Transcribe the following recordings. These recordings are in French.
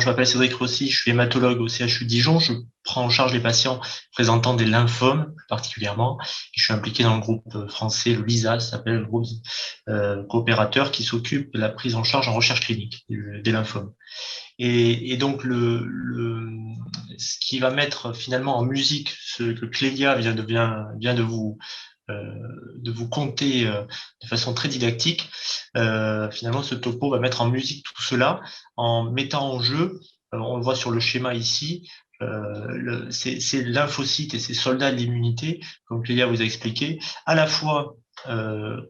je m'appelle Cédric Rossi, je suis hématologue au CHU Dijon. Je prends en charge les patients présentant des lymphomes, plus particulièrement. Je suis impliqué dans le groupe français, le LISA, ça s'appelle le groupe coopérateur qui s'occupe de la prise en charge en recherche clinique des lymphomes. Et donc, ce qui va mettre finalement en musique ce que Clélia vient de vous conter de façon très didactique, finalement, ce topo va mettre en musique tout cela en mettant en jeu, on le voit sur le schéma ici, ces lymphocytes et ces soldats de l'immunité, comme Clélia vous a expliqué, à la fois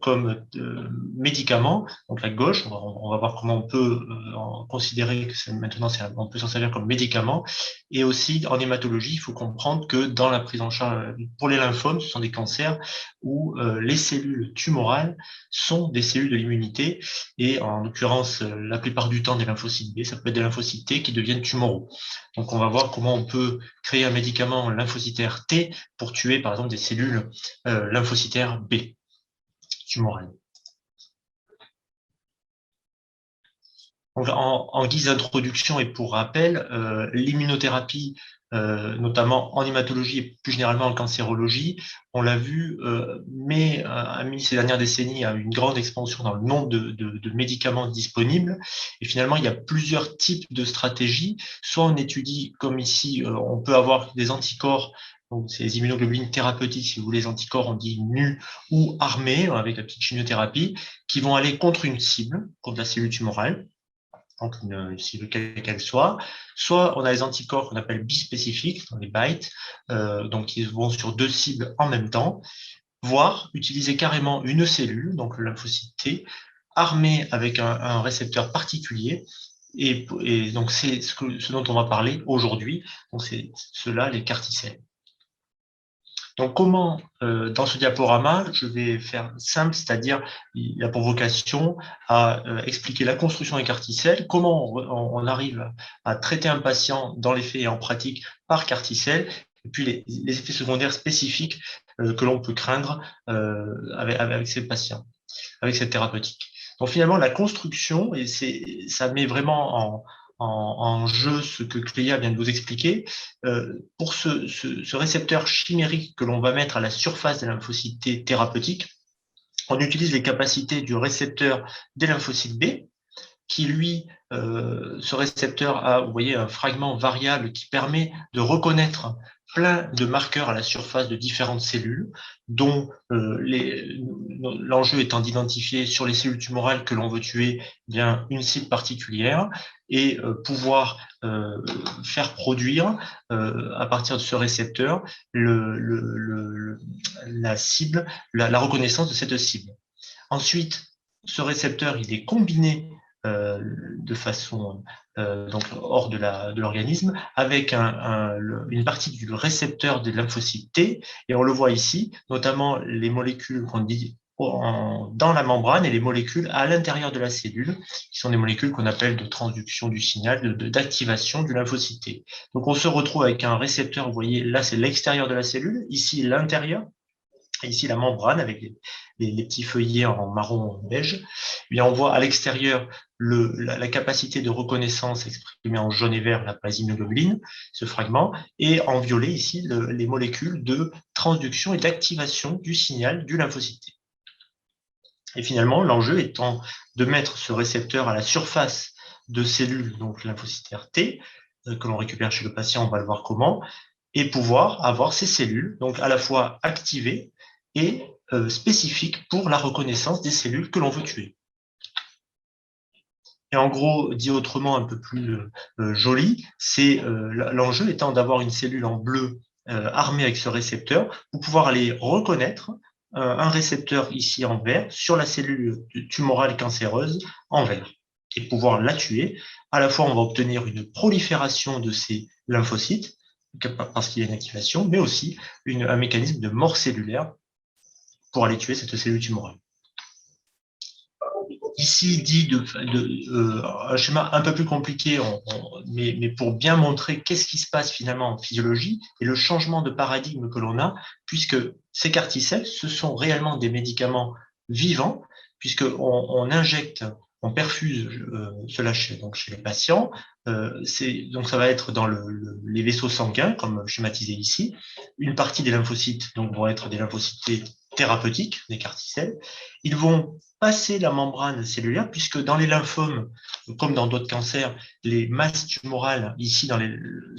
comme médicaments, donc la gauche, on va voir comment on peut considérer que maintenant on peut s'en servir comme médicament, et aussi en hématologie, il faut comprendre que dans la prise en charge pour les lymphomes, ce sont des cancers où les cellules tumorales sont des cellules de l'immunité, et en l'occurrence, la plupart du temps des lymphocytes B, ça peut être des lymphocytes T qui deviennent tumoraux. Donc on va voir comment on peut créer un médicament lymphocytaire T pour tuer par exemple des cellules lymphocytaires B tumorales. Donc, en guise d'introduction et pour rappel, l'immunothérapie, notamment en hématologie et plus généralement en cancérologie, on l'a vu, a mis ces dernières décennies à une grande expansion dans le nombre de médicaments disponibles. Et finalement, il y a plusieurs types de stratégies. Soit on étudie, comme ici, on peut avoir des anticorps, donc ces immunoglobulines thérapeutiques, si vous voulez, les anticorps, on dit nus ou armés, avec la petite chimiothérapie, qui vont aller contre une cible, contre la cellule tumorale, donc une cible quelle qu'elle soit. Soit on a les anticorps qu'on appelle bispécifiques, les BiTE, donc ils vont sur deux cibles en même temps, voire utiliser carrément une cellule, donc le lymphocyte T, armée avec un récepteur particulier. Et donc c'est ce dont on va parler aujourd'hui. Donc c'est cela, les CAR-T-cells. Donc, comment, dans ce diaporama, je vais faire simple, c'est-à-dire, il a pour vocation à expliquer la construction des CAR-T-cells, comment on arrive à traiter un patient dans les faits et en pratique par CAR-T-cells, et puis les effets secondaires spécifiques que l'on peut craindre avec ces patients, avec cette thérapeutique. Donc, finalement, la construction, et ça met vraiment en jeu ce que Cléa vient de vous expliquer. Pour ce récepteur chimérique que l'on va mettre à la surface des lymphocytes T thérapeutiques, on utilise les capacités du récepteur des lymphocytes B, qui lui, ce récepteur a, vous voyez, un fragment variable qui permet de reconnaître plein de marqueurs à la surface de différentes cellules, dont l'enjeu étant d'identifier sur les cellules tumorales que l'on veut tuer bien une cible particulière et pouvoir faire produire à partir de ce récepteur la cible, la reconnaissance de cette cible. Ensuite, ce récepteur, il est combiné de façon donc hors de l'organisme, avec une partie du récepteur des lymphocytes T, et on le voit ici, notamment les molécules qu'on dit dans la membrane et les molécules à l'intérieur de la cellule, qui sont des molécules qu'on appelle de transduction du signal, d'activation du lymphocyte T. Donc on se retrouve avec un récepteur, vous voyez, là c'est l'extérieur de la cellule, ici l'intérieur, ici la membrane avec les petits feuillets en marron beige. Et on voit à l'extérieur la capacité de reconnaissance exprimée en jaune et vert, la immunoglobuline, ce fragment, et en violet ici les molécules de transduction et d'activation du signal du lymphocyte T. Et finalement, l'enjeu étant de mettre ce récepteur à la surface de cellules, donc lymphocytaires T, que l'on récupère chez le patient, on va le voir comment, et pouvoir avoir ces cellules, donc à la fois activées et spécifiques pour la reconnaissance des cellules que l'on veut tuer. Et en gros, dit autrement un peu plus joli, c'est l'enjeu étant d'avoir une cellule en bleu armée avec ce récepteur pour pouvoir aller reconnaître un récepteur ici en vert sur la cellule tumorale cancéreuse en vert et pouvoir la tuer. À la fois, on va obtenir une prolifération de ces lymphocytes parce qu'il y a une activation, mais aussi un mécanisme de mort cellulaire pour aller tuer cette cellule tumorale. Ici, dit un schéma un peu plus compliqué, mais pour bien montrer qu'est-ce qui se passe finalement en physiologie et le changement de paradigme que l'on a, puisque ces CAR-T-cells, ce sont réellement des médicaments vivants, puisqu'on injecte on perfuse cela donc chez les patients. Donc ça va être dans les vaisseaux sanguins, comme schématisé ici. Une partie des lymphocytes donc, vont être des lymphocytes thérapeutiques, des carticelles. Ils vont passer la membrane cellulaire, puisque dans les lymphomes, comme dans d'autres cancers, les masses tumorales ici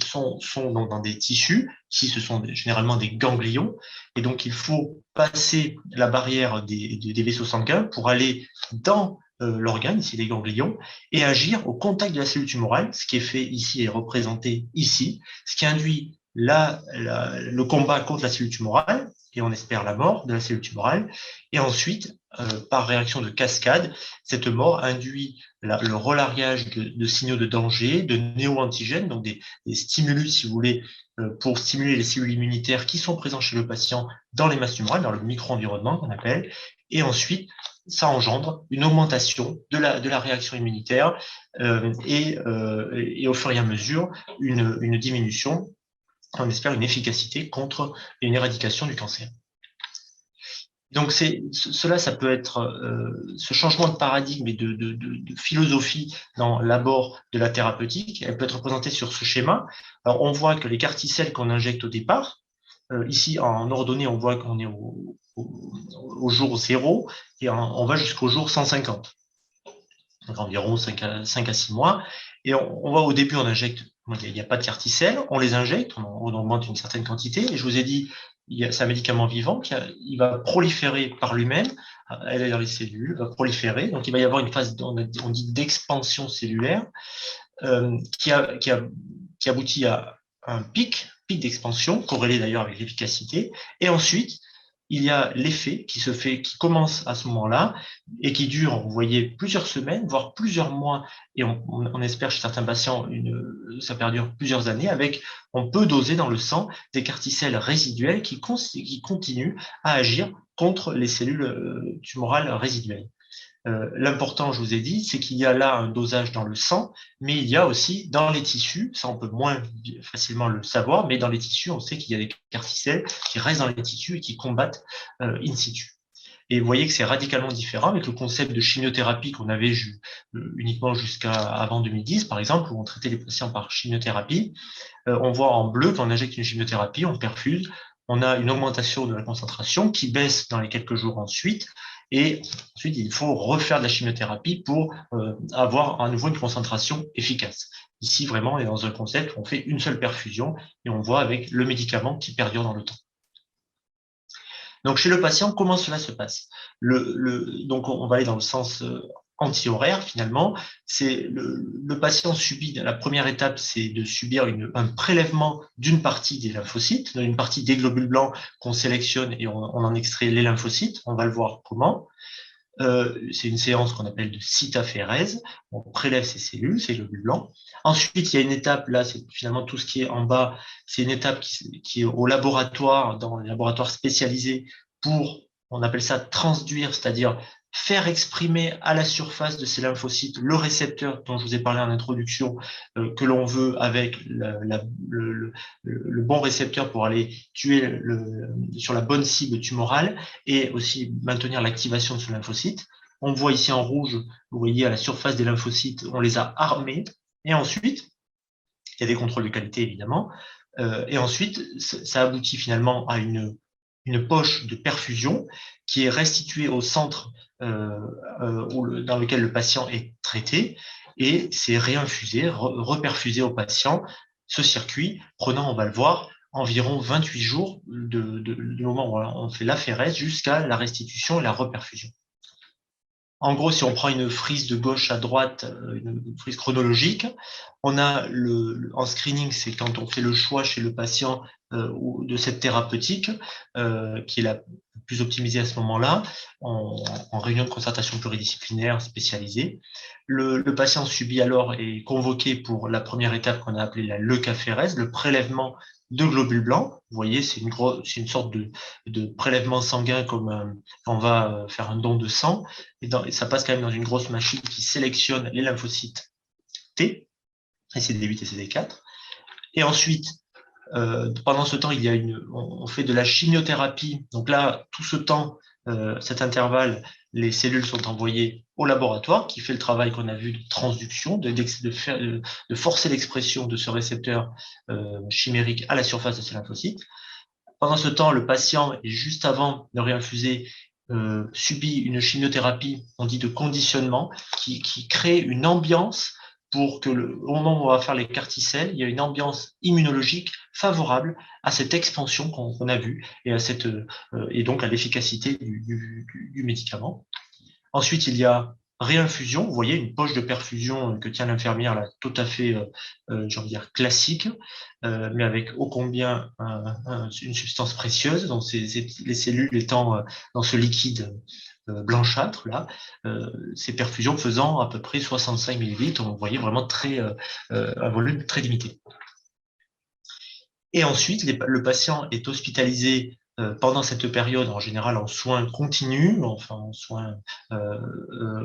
sont donc dans des tissus. Ici, ce sont généralement des ganglions. Et donc, il faut passer la barrière des vaisseaux sanguins pour aller dans l'organe, ici les ganglions, et agir au contact de la cellule tumorale, ce qui est fait ici et représenté ici, ce qui induit le combat contre la cellule tumorale, et on espère la mort de la cellule tumorale, et ensuite, par réaction de cascade, cette mort induit le relargage de signaux de danger, de néo-antigènes, donc des stimulus, si vous voulez, pour stimuler les cellules immunitaires qui sont présentes chez le patient dans les masses tumorales, dans le micro-environnement qu'on appelle, et ensuite, ça engendre une augmentation de la réaction immunitaire et au fur et à mesure, une diminution, on espère une efficacité contre une éradication du cancer. Donc cela, ça peut être ce changement de paradigme et de philosophie dans l'abord de la thérapeutique. Elle peut être représentée sur ce schéma. Alors, on voit que les carticelles qu'on injecte au départ, ici en ordonnée, on voit qu'on est au jour 0 et on va jusqu'au jour 150, donc environ 5 à 6 mois. Et on voit au début, on injecte, il n'y a pas de carticelles, on les injecte, on augmente une certaine quantité. Et je vous ai dit, c'est un médicament vivant il va proliférer par lui-même, aller dans les cellules, va proliférer. Donc il va y avoir une phase, on dit d'expansion cellulaire, qui aboutit à un pic d'expansion, corrélé d'ailleurs avec l'efficacité. Et ensuite, il y a l'effet qui commence à ce moment-là et qui dure, vous voyez, plusieurs semaines, voire plusieurs mois, et on espère chez certains patients, ça perdure plusieurs années, on peut doser dans le sang des carticelles résiduelles qui continuent à agir contre les cellules tumorales résiduelles. L'important, je vous ai dit, c'est qu'il y a là un dosage dans le sang, mais il y a aussi dans les tissus, ça on peut moins facilement le savoir, mais dans les tissus, on sait qu'il y a des carticelles qui restent dans les tissus et qui combattent in situ. Et vous voyez que c'est radicalement différent avec le concept de chimiothérapie qu'on avait uniquement jusqu'à avant 2010, par exemple, où on traitait les patients par chimiothérapie. On voit en bleu, quand on injecte une chimiothérapie, on perfuse, on a une augmentation de la concentration qui baisse dans les quelques jours ensuite. Et ensuite, il faut refaire de la chimiothérapie pour avoir à nouveau une concentration efficace. Ici, vraiment, on est dans un concept où on fait une seule perfusion et on voit avec le médicament qui perdure dans le temps. Donc, chez le patient, comment cela se passe? Donc, on va aller dans le sens anti-horaire, finalement. C'est le patient subit, la première étape, c'est de subir un prélèvement d'une partie des lymphocytes, d'une partie des globules blancs qu'on sélectionne et on en extrait les lymphocytes. On va le voir comment. C'est une séance qu'on appelle de cytaphérèse. On prélève ces cellules, ces globules blancs. Ensuite, il y a une étape, là, c'est finalement tout ce qui est en bas, c'est une étape qui est au laboratoire, dans les laboratoires spécialisés pour, on appelle ça transduire, c'est-à-dire faire exprimer à la surface de ces lymphocytes le récepteur dont je vous ai parlé en introduction, que l'on veut avec le bon récepteur pour aller tuer sur la bonne cible tumorale et aussi maintenir l'activation de ce lymphocyte. On voit ici en rouge, vous voyez à la surface des lymphocytes, on les a armés. Et ensuite, il y a des contrôles de qualité évidemment. Et ensuite, ça aboutit finalement à une poche de perfusion qui est restituée au centre dans lequel le patient est traité et c'est réinfusé, reperfusé au patient. Ce circuit prenant, on va le voir, environ 28 jours du moment où on fait l'aphérèse jusqu'à la restitution et la reperfusion. En gros, si on prend une frise de gauche à droite, une frise chronologique, on a en screening, c'est quand on fait le choix chez le patient de cette thérapeutique qui est la plus optimisée à ce moment-là, en réunion de concertation pluridisciplinaire spécialisée. Le patient subit alors est convoqué pour la première étape qu'on a appelée la leucaphérèse, le prélèvement de globules blancs. Vous voyez, c'est une sorte de prélèvement sanguin comme quand on va faire un don de sang. Et ça passe quand même dans une grosse machine qui sélectionne les lymphocytes T, CD8 et CD4. Et ensuite, pendant ce temps, on fait de la chimiothérapie. Donc là, tout ce temps, cet intervalle, les cellules sont envoyées au laboratoire qui fait le travail qu'on a vu de transduction, de forcer l'expression de ce récepteur chimérique à la surface de ces lymphocytes. Pendant ce temps, le patient, et juste avant de réinfuser, subit une chimiothérapie, on dit de conditionnement, qui crée une ambiance pour que au moment où on va faire les carticelles, il y a une ambiance immunologique favorable à cette expansion qu'on a vue et, et donc à l'efficacité du médicament. Ensuite, il y a réinfusion. Vous voyez une poche de perfusion que tient l'infirmière, là, tout à fait, j'ai envie de dire, classique, mais avec ô combien une substance précieuse. Donc, les cellules étant dans ce liquide blanchâtre, là, ces perfusions faisant à peu près 65 millilitres. On voyait vraiment un volume très limité. Et ensuite, le patient est hospitalisé pendant cette période, en général en soins continus, enfin en soins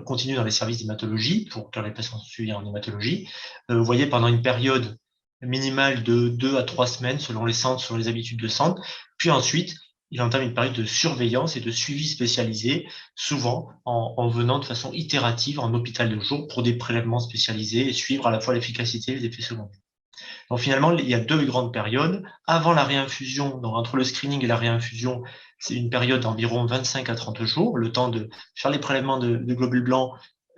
continus dans les services d'hématologie, quand les patients sont suivis en hématologie. Vous voyez, pendant une période minimale de 2 à 3 semaines, selon les centres, selon les habitudes de centre. Puis ensuite, il entame une période de surveillance et de suivi spécialisé, souvent en venant de façon itérative en hôpital de jour pour des prélèvements spécialisés et suivre à la fois l'efficacité et les effets secondaires. Donc finalement, il y a deux grandes périodes. Avant la réinfusion, donc entre le screening et la réinfusion, c'est une période d'environ 25 à 30 jours, le temps de faire les prélèvements de globules blancs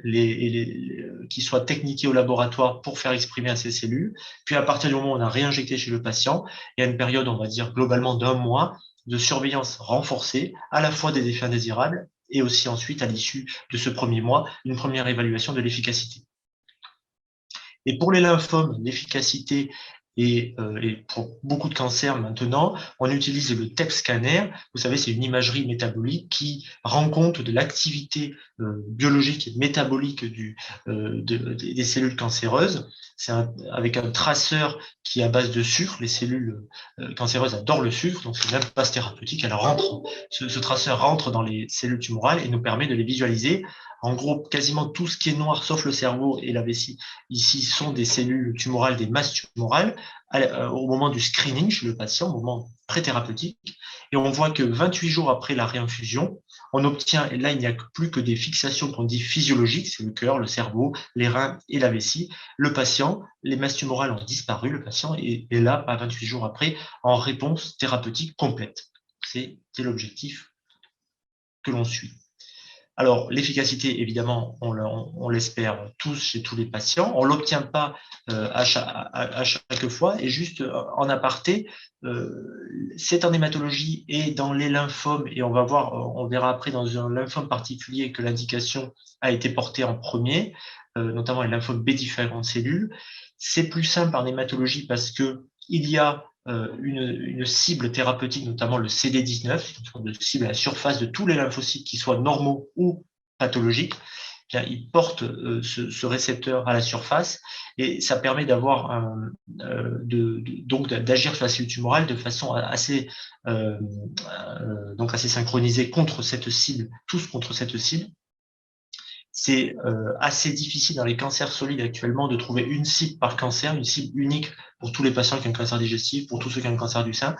qui soient techniqués au laboratoire pour faire exprimer à ces cellules. Puis à partir du moment où on a réinjecté chez le patient, il y a une période, on va dire globalement d'1 mois, de surveillance renforcée, à la fois des effets indésirables et aussi ensuite, à l'issue de ce premier mois, une première évaluation de l'efficacité. Et pour les lymphomes, l'efficacité et pour beaucoup de cancers maintenant, on utilise le TEP scanner. Vous savez, c'est une imagerie métabolique qui rend compte de l'activité biologique et métabolique des cellules cancéreuses. C'est avec un traceur qui est à base de sucre. Les cellules cancéreuses adorent le sucre, donc c'est même passe thérapeutique. Ce traceur rentre dans les cellules tumorales et nous permet de les visualiser. En gros, quasiment tout ce qui est noir, sauf le cerveau et la vessie, ici sont des cellules tumorales, des masses tumorales, au moment du screening chez le patient, au moment pré-thérapeutique. Et on voit que 28 jours après la réinfusion, on obtient, et là, il n'y a plus que des fixations qu'on dit physiologiques, c'est le cœur, le cerveau, les reins et la vessie. Le patient, les masses tumorales ont disparu, le patient est là, pas 28 jours après, en réponse thérapeutique complète. C'est l'objectif que l'on suit. Alors, l'efficacité, évidemment, on l'espère tous chez tous les patients. On ne l'obtient pas à chaque fois. Et juste en aparté, c'est en hématologie et dans les lymphomes, et on verra après dans un lymphome particulier que l'indication a été portée en premier, notamment les lymphomes B différentes cellules. C'est plus simple en hématologie parce que il y a une cible thérapeutique, notamment le CD19, une sorte de cible à la surface de tous les lymphocytes qui soient normaux ou pathologiques. Bien, il porte ce récepteur à la surface et ça permet d'avoir donc d'agir sur la cellule tumorale de façon assez assez synchronisée contre cette cible, tous contre cette cible. C'est assez difficile dans les cancers solides actuellement de trouver une cible par cancer, une cible unique pour tous les patients qui ont un cancer digestif, pour tous ceux qui ont un cancer du sein.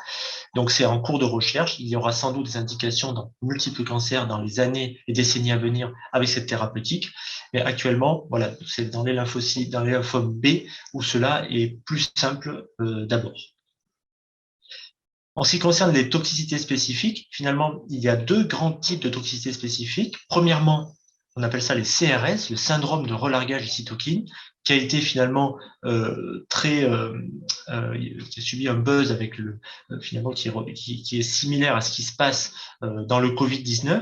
Donc, c'est en cours de recherche. Il y aura sans doute des indications dans multiples cancers dans les années et décennies à venir avec cette thérapeutique. Mais actuellement, voilà, c'est dans les lymphocytes, dans les lymphomes B où cela est plus simple d'abord. En ce qui concerne les toxicités spécifiques, finalement, il y a deux grands types de toxicités spécifiques. Premièrement, on appelle ça les CRS, le syndrome de relargage des cytokines, qui a été finalement qui a subi un buzz avec finalement qui est similaire à ce qui se passe dans le Covid-19.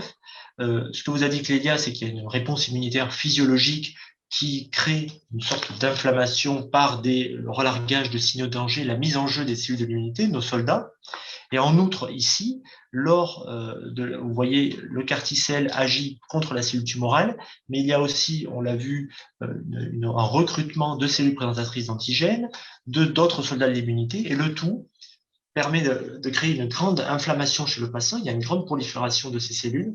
Ce que vous a dit Clélia, c'est qu'il y a une réponse immunitaire physiologique qui crée une sorte d'inflammation par des relargages de signaux de danger, la mise en jeu des cellules de l'immunité, nos soldats. Et en outre, ici, vous voyez, le carticelle agit contre la cellule tumorale, mais il y a aussi, on l'a vu, un recrutement de cellules présentatrices d'antigènes, d'autres soldats de l'immunité, et le tout permet de créer une grande inflammation chez le patient. Il y a une grande prolifération de ces cellules.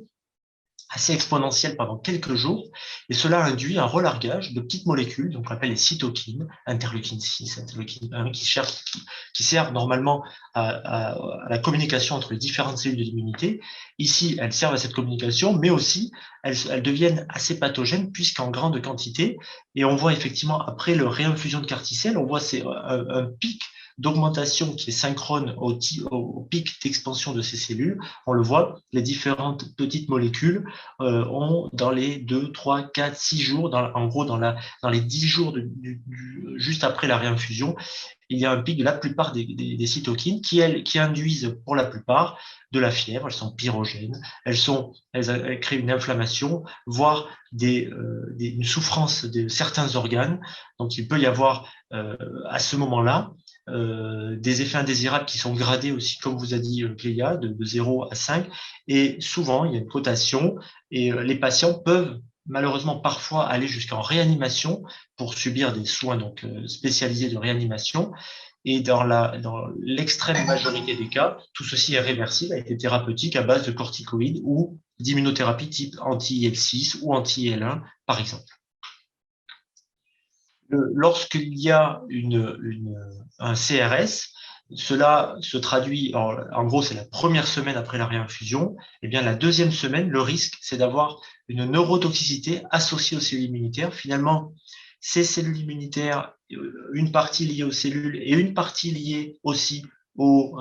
assez exponentielle pendant quelques jours, et cela induit un relargage de petites molécules, donc on appelle les cytokines, interleukine 6, interleukine 1, qui servent normalement à la communication entre les différentes cellules de l'immunité. Ici, elles servent à cette communication, mais aussi elles deviennent assez pathogènes puisqu'en grande quantité, et on voit effectivement après le réinfusion de carticelle, on voit un pic d'augmentation qui est synchrone au pic d'expansion de ces cellules. On le voit, les différentes petites molécules ont dans les 2, 3, 4, 6 jours, en gros dans les 10 jours juste après la réinfusion, il y a un pic de la plupart des cytokines qui induisent pour la plupart de la fièvre, elles sont pyrogènes, elles créent une inflammation, voire une souffrance de certains organes. Donc il peut y avoir à ce moment-là des effets indésirables qui sont gradés aussi, comme vous a dit Cléa, de 0 à 5. Et souvent, il y a une cotation et les patients peuvent malheureusement parfois aller jusqu'en réanimation pour subir des soins donc spécialisés de réanimation. Et dans l'extrême majorité des cas, tout ceci est réversible avec des thérapeutiques à base de corticoïdes ou d'immunothérapie type anti-IL6 ou anti-IL1, par exemple. Lorsqu'il y a un CRS, cela se traduit, en gros, c'est la première semaine après la réinfusion. Et bien, la deuxième semaine, le risque, c'est d'avoir une neurotoxicité associée aux cellules immunitaires. Finalement, ces cellules immunitaires, une partie liée aux cellules et une partie liée aussi aux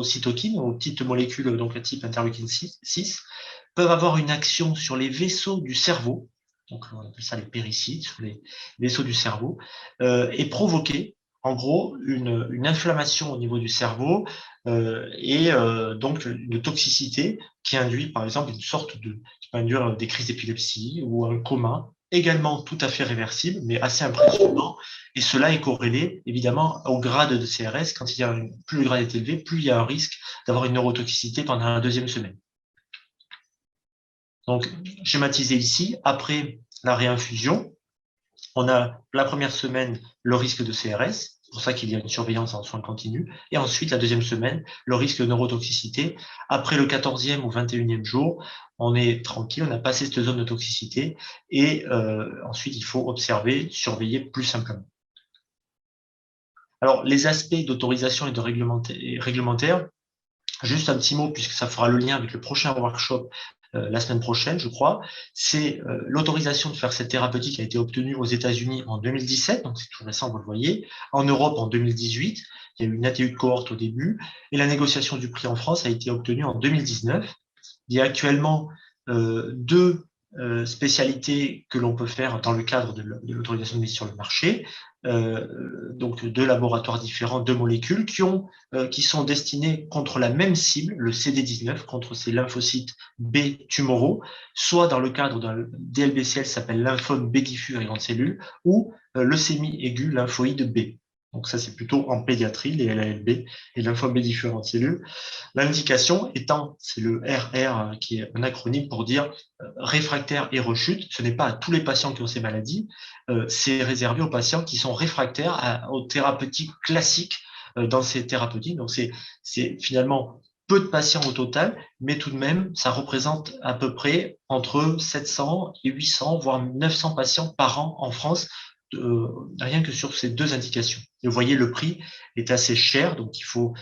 cytokines, aux petites molécules, donc le type interleukine 6, peuvent avoir une action sur les vaisseaux du cerveau, donc on appelle ça les péricytes, sur les vaisseaux du cerveau, et provoquer en gros une inflammation au niveau du cerveau et donc une toxicité qui induit par exemple qui peut induire des crises d'épilepsie ou un coma, également tout à fait réversible, mais assez impressionnant. Et cela est corrélé évidemment au grade de CRS. Plus le grade est élevé, plus il y a un risque d'avoir une neurotoxicité pendant la deuxième semaine. Donc, schématisé ici, après la réinfusion, on a la première semaine le risque de CRS, c'est pour ça qu'il y a une surveillance en soins continus, et ensuite la deuxième semaine, le risque de neurotoxicité. Après le 14e ou 21e jour, on est tranquille, on a passé cette zone de toxicité, et ensuite il faut observer, surveiller plus simplement. Alors, les aspects d'autorisation et de réglementaire, juste un petit mot, puisque ça fera le lien avec le prochain workshop la semaine prochaine, je crois, c'est l'autorisation de faire cette thérapeutique a été obtenue aux États-Unis en 2017, donc c'est tout récent, vous le voyez, en Europe en 2018, il y a eu une ATU de cohorte au début, et la négociation du prix en France a été obtenue en 2019. Il y a actuellement deux spécialités que l'on peut faire dans le cadre de l'autorisation de mise sur le marché, donc deux laboratoires différents, deux molécules qui sont destinées contre la même cible, le CD19, contre ces lymphocytes B tumoraux, soit dans le cadre d'un DLBCL, s'appelle lymphome B diffus à grande cellule, ou leucémie aiguë lymphoïde B. Donc ça, c'est plutôt en pédiatrie, les LALB et lymphome B diffus à grande cellule. L'indication étant, c'est le RR qui est un acronyme pour dire réfractaire et rechute. Ce n'est pas à tous les patients qui ont ces maladies, c'est réservé aux patients qui sont réfractaires aux thérapeutiques classiques dans ces thérapeutiques. Donc c'est finalement peu de patients au total, mais tout de même, ça représente à peu près entre 700 et 800, voire 900 patients par an en France, rien que sur ces deux indications. Et vous voyez, le prix est assez cher, donc il faut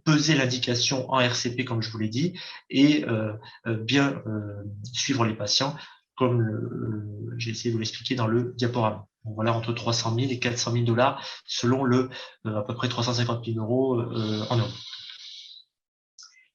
peser l'indication en RCP, comme je vous l'ai dit, et bien suivre les patients, comme j'ai essayé de vous l'expliquer dans le diaporama. Donc voilà, entre 300 000 et 400 000 dollars, selon à peu près 350 000 euros en Europe.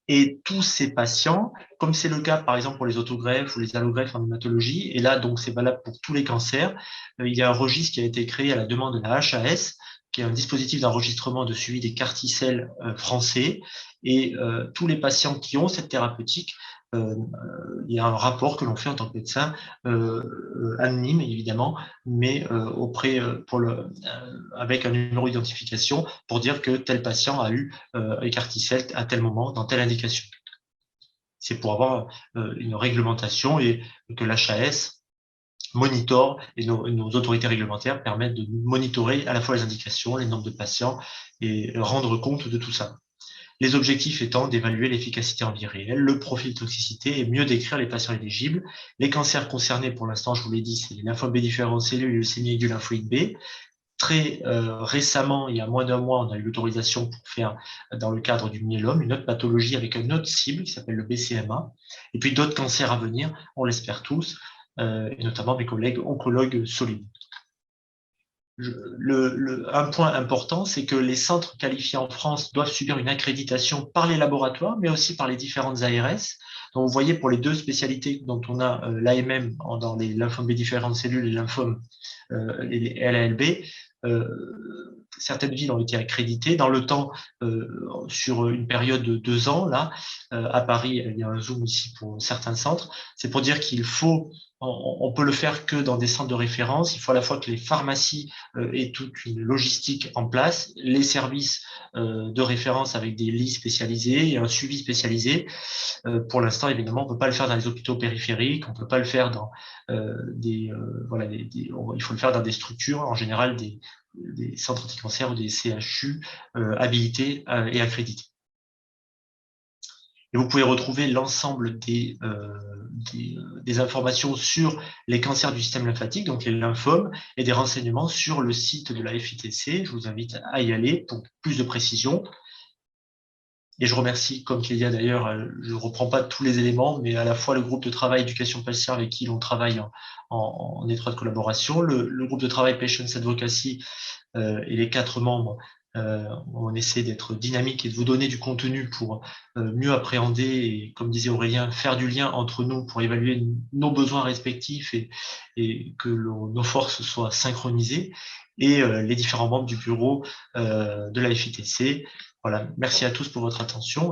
Et tous ces patients, comme c'est le cas par exemple pour les autogreffes ou les allogreffes en hématologie, et là donc c'est valable pour tous les cancers, il y a un registre qui a été créé à la demande de la HAS, qui est un dispositif d'enregistrement de suivi des carticelles français, et tous les patients qui ont cette thérapeutique, il y a un rapport que l'on fait en tant que médecin, anonyme évidemment, mais avec un numéro d'identification pour dire que tel patient a eu carticelle à tel moment, dans telle indication. C'est pour avoir une réglementation et que l'HAS monitore et nos autorités réglementaires permettent de monitorer à la fois les indications, les nombres de patients et rendre compte de tout ça. Les objectifs étant d'évaluer l'efficacité en vie réelle, le profil de toxicité et mieux décrire les patients éligibles. Les cancers concernés, pour l'instant, je vous l'ai dit, c'est les lymphomes B différents cellules et le leucémie aiguë lymphoïde B. Très récemment, il y a moins d'un mois, on a eu l'autorisation pour faire, dans le cadre du myélome, une autre pathologie avec une autre cible qui s'appelle le BCMA. Et puis d'autres cancers à venir, on l'espère tous, et notamment mes collègues oncologues solides. Un point important, c'est que les centres qualifiés en France doivent subir une accréditation par les laboratoires, mais aussi par les différentes ARS. Donc, vous voyez, pour les deux spécialités dont on a l'AMM dans les lymphomes B différentes cellules et lymphomes, les LALB, certaines villes ont été accréditées. Dans le temps, sur une période de 2 ans, là, à Paris, il y a un zoom ici pour certains centres. C'est pour dire qu'il faut on peut le faire que dans des centres de référence. Il faut à la fois que les pharmacies aient toute une logistique en place, les services de référence avec des lits spécialisés et un suivi spécialisé. Pour l'instant, évidemment, on ne peut pas le faire dans les hôpitaux périphériques, on ne peut pas le faire dans il faut le faire dans des structures, en général des centres anticancers ou des CHU habilités et accrédités. Et vous pouvez retrouver l'ensemble des informations sur les cancers du système lymphatique, donc les lymphomes, et des renseignements sur le site de la FITC. Je vous invite à y aller pour plus de précision. Et je remercie, comme Clélia d'ailleurs, je ne reprends pas tous les éléments, mais à la fois le groupe de travail éducation patiente avec qui l'on travaille en étroite collaboration, le groupe de travail Patients Advocacy et les 4 membres, on essaie d'être dynamique et de vous donner du contenu pour mieux appréhender et, comme disait Aurélien, faire du lien entre nous pour évaluer nos besoins respectifs et que nos forces soient synchronisées, et les différents membres du bureau de la FITC. Voilà, merci à tous pour votre attention.